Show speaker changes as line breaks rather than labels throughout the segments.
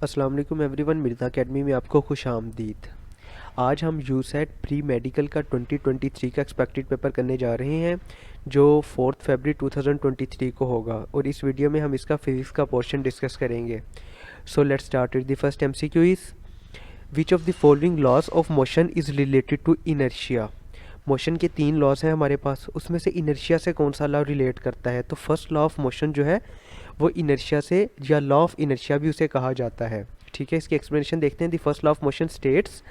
अस्सलाम वालेकुम everyone, Mirza academy में आपको खुश आमदीद। आज हम यूसेट प्री मेडिकल का 2023 का एक्सपेक्टेड पेपर करने जा रहे हैं जो 4 फरवरी 2023 को होगा, और इस वीडियो में हम इसका फिजिक्स का पोर्शन डिस्कस करेंगे। So let's start with the first MCQ is which of the following laws of motion is related to inertia. Motion के 3 लॉज हैं हमारे पास, उसमें से इनर्शिया से कौन सा लॉ रिलेट करता है? तो फर्स्ट लॉ ऑफ मोशन जो है वो इनर्शिया से, या लॉ ऑफ इनर्शिया भी उसे कहा जाता है। ठीक है, इसकी एक्सप्लेनेशन देखते हैं। The first law of motion states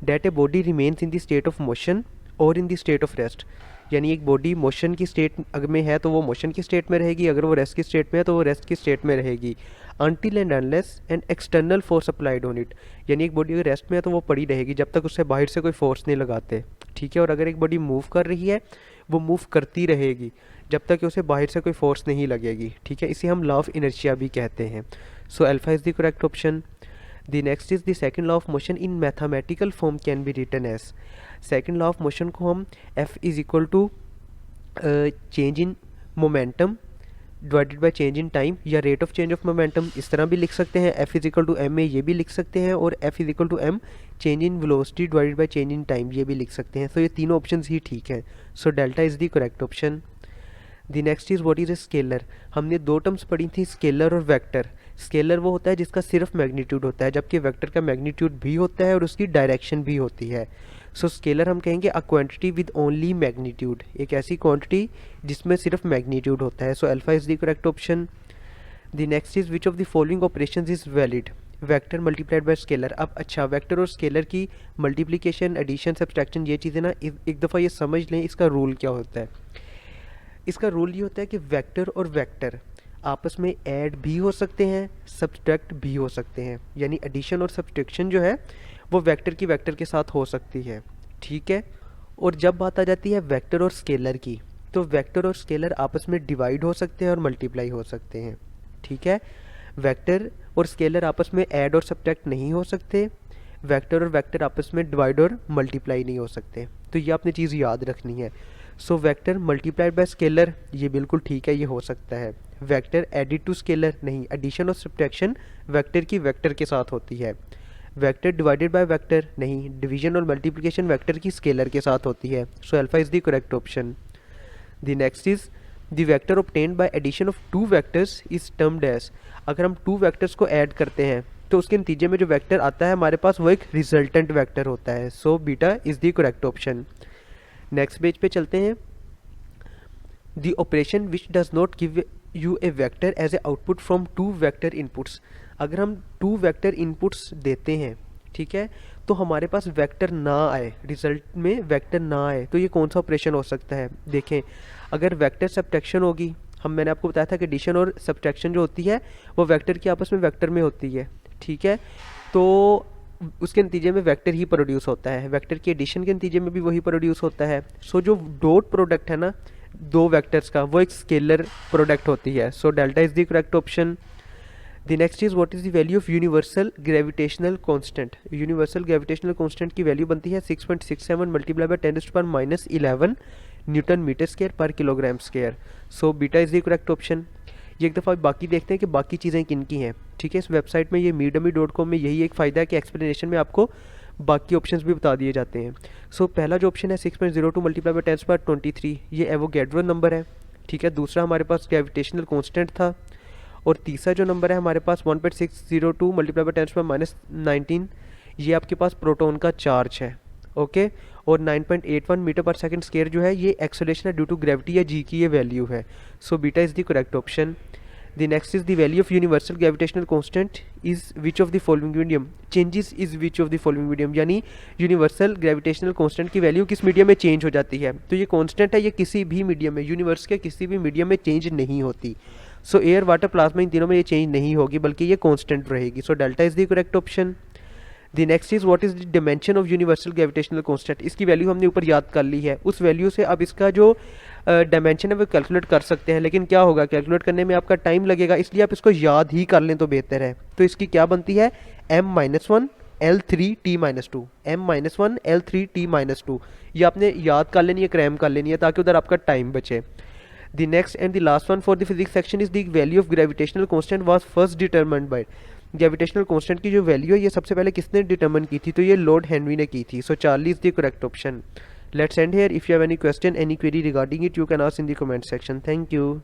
that a body remains in the state of motion और in the state of rest. यानी एक बॉडी मोशन की स्टेट अगर में है तो वो मोशन की स्टेट में रहेगी, अगर वो रेस्ट की स्टेट में है तो वो रेस्ट की स्टेट में रहेगी, until and unless an external force applied on it. यानी एक बॉडी अगर रेस्ट में है तो वो पड़ी रहेगी जब तक उससे बाहर से कोई फोर्स नहीं लगाते। ठीक है, और अगर एक बॉडी मूव कर रही है वो मूव करती रहेगी जब तक कि उसे बाहर से कोई फोर्स नहीं लगेगी। ठीक है, इसे हम लॉ ऑफ इनर्शिया भी कहते हैं। So alpha is the correct option. The next is the second law of motion in mathematical form can be written as. Second law of motion को हम F is equal to change in momentum divided by change in time, या rate of change of momentum इस तरह भी लिख सकते हैं। F is equal to M A ये भी लिख सकते हैं, और F is equal to m change in velocity divided by change in time ये भी लिख सकते हैं। सो ये तीनों ऑप्शंस ही ठीक हैं। सो delta is the correct option. The next is what is a scalar. हमने 2 टर्म्स पढ़ी थी, स्केलर और वेक्टर। स्केलर वो होता है जिसका सिर्फ मैग्नीट्यूड होता है, जबकि वेक्टर का मैग्नीट्यूड भी होता है और उसकी डायरेक्शन भी होती है। सो स्केलर हम कहेंगे a quantity with only magnitude, एक ऐसी क्वांटिटी जिसमें सिर्फ मैग्नीट्यूड होता है। So alpha is the correct option. The next is which of the following operations is valid. Vector multiplied by scalar. अब अच्छा, वेक्टर और स्केलर की मल्टीप्लिकेशन, एडिशन, सब्सट्रैक्शन, ये चीज़ें ना एक दफ़ा ये समझ लें इसका रूल क्या होता है। इसका रूल ये होता है कि वेक्टर और वेक्टर आपस में ऐड भी हो सकते हैं, सब्सट्रैक्ट भी हो सकते हैं। यानी एडिशन और सब्सट्रैक्शन जो है वो वेक्टर की वेक्टर के साथ हो सकती है। ठीक है, और जब बात आ जाती है वेक्टर और स्केलर की, तो वेक्टर और स्केलर आपस में डिवाइड हो सकते हैं और मल्टीप्लाई हो सकते हैं। ठीक है, वेक्टर और स्केलर आपस में ऐड और सब्ट्रैक्ट नहीं हो सकते, वेक्टर और वेक्टर आपस में डिवाइड और मल्टीप्लाई नहीं हो सकते। तो ये आपने चीज़ याद रखनी है। So vector multiplied by scalar ये बिल्कुल ठीक है, ये हो सकता है। वेक्टर एडिड टू स्केलर नहीं, एडिशन और सब्ट्रैक्शन वेक्टर की वेक्टर के साथ होती है। वेक्टर डिवाइडेड बाय वेक्टर नहीं, डिवीजन और मल्टीप्लिकेशन वेक्टर की स्केलर के साथ होती है। So alpha is the correct option. The next is the vector obtained by addition of 2 vectors is termed as. अगर हम 2 वेक्टर्स को ऐड करते हैं तो उसके नतीजे में जो वेक्टर आता है हमारे पास वो एक रिजल्टेंट वेक्टर होता है। So beta is the correct option. Next page पे चलते हैं। The operation which does not give you a vector as a output from 2 vector inputs. अगर हम 2 वेक्टर इनपुट्स देते हैं, ठीक है, तो हमारे पास वेक्टर ना आए, रिजल्ट में वेक्टर ना आए, तो ये कौन सा ऑपरेशन हो सकता है? देखें, अगर वेक्टर सब्ट्रैक्शन होगी, मैंने आपको बताया था कि एडिशन और सब्ट्रैक्शन जो होती है वो वेक्टर की आपस में वेक्टर में होती है। ठीक है, तो उसके नतीजे में वेक्टर ही प्रोड्यूस होता है, वेक्टर की एडिशन के नतीजे में भी वही प्रोड्यूस होता है। सो जो डॉट प्रोडक्ट है ना 2 वेक्टर्स का, वो एक स्केलर प्रोडक्ट होती है। So delta is the correct option. The next is what is the value of universal gravitational constant. Universal gravitational constant की वैल्यू बनती है 6.67 multiply by 10⁻11 newton metre square पर kilogram square. So beta is the correct option. ये एक दफ़ा बाकी देखते हैं कि बाकी चीज़ें किन की हैं। ठीक है, इस वेबसाइट में ये meedummy.com में यही एक फ़ायदा है कि एक्सप्लेनेशन में आपको बाकी ऑप्शंस भी बता दिए जाते हैं। सो पहला जो ऑप्शन है 6.02 मल्टीप्लाई बाय 10⁻23 ये एवोगैड्रो नंबर है। ठीक है, दूसरा हमारे पास ग्रेविटेशनल कांस्टेंट था, और तीसरा जो नंबर है हमारे पास 1.602 मल्टीप्लाई बाय 10⁻19 ये आपके पास प्रोटॉन का चार्ज है। ओके, और 9.81 मीटर पर सेकंड स्क्वायर जो है ये एक्सेलरेशन है ड्यू टू ग्रेविटी, या जी की ये वैल्यू है। So beta is the correct option. The next is the value of universal gravitational constant is which of the following medium changes is which of the following medium. यानी universal gravitational constant की value किस medium में change हो जाती है? तो ये constant है, ये किसी भी मीडियम में, यूनिवर्स के किसी भी मीडियम में चेंज नहीं होती। सो एयर, वाटर, प्लाज्मा इन तीनों में ये चेंज नहीं होगी, बल्कि ये कांस्टेंट रहेगी। So delta is the correct option. The next is what is the dimension of universal gravitational constant. इसकी वैल्यू हमने ऊपर याद कर ली है, उस वैल्यू से अब इसका जो डायमेंशन है वो कैलकुलेट कर सकते हैं, लेकिन क्या होगा, कैलकुलेट करने में आपका टाइम लगेगा, इसलिए आप इसको याद ही कर लें तो बेहतर है। तो इसकी क्या बनती है? m-1 L3T-2, m-1 L3T-2। ये आपने याद कर लेनी है, क्रैम कर लेनी है, ताकि उधर आपका टाइम बचे। The next and the last one for the physics section is the value of gravitational constant was first determined by। Gravitational constant की जो वैल्यू है ये सबसे पहले किसने डिटर्मन की थी, तो ये लॉर्ड हेनरी ने की थी। So Charlie is the correct option. Let's end here. If you have any question, any query regarding it, you can ask in the comment section. Thank you.